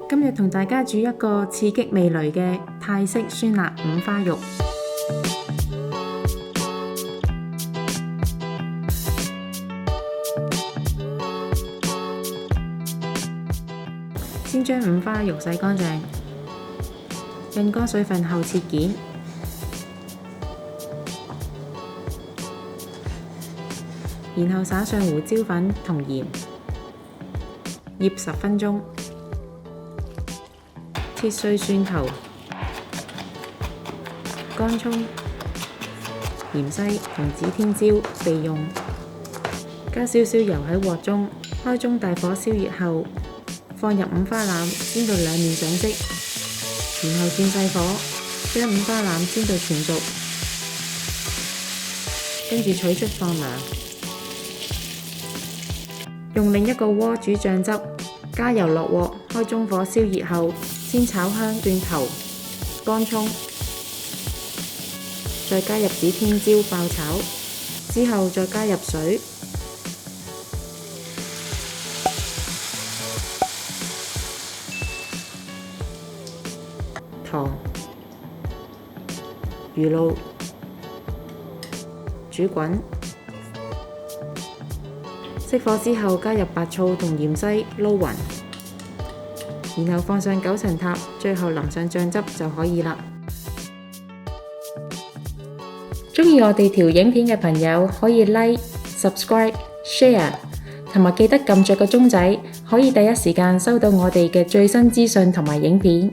今日同大家煮一個刺激味蕾嘅泰式酸辣五花肉。先將五花肉洗乾淨，印乾水分後切件，然後灑上胡椒粉同鹽，醃10分鐘。切碎蒜頭、乾葱、芫茜同指天椒備用。加少少油喺鑊中，開中大火燒熱後，放入五花腩煎到兩面上色，然後轉細火將五花腩煎到全熟，跟住取出放涼。用另一個鍋煮醬汁，加油落鑊，開中火燒熱後，先炒香蒜頭、乾葱，再加入指天椒爆炒，之後再加入水、糖、魚露，煮滾。熄火之後，加入白醋同芫茜撈勻，然後放上9層塔，最後淋上醬汁就可以啦。鍾意我哋條影片嘅朋友可以 Like、Subscribe、Share， 同埋記得撳着個鐘仔，可以第一時間收到我哋嘅最新資訊同埋影片。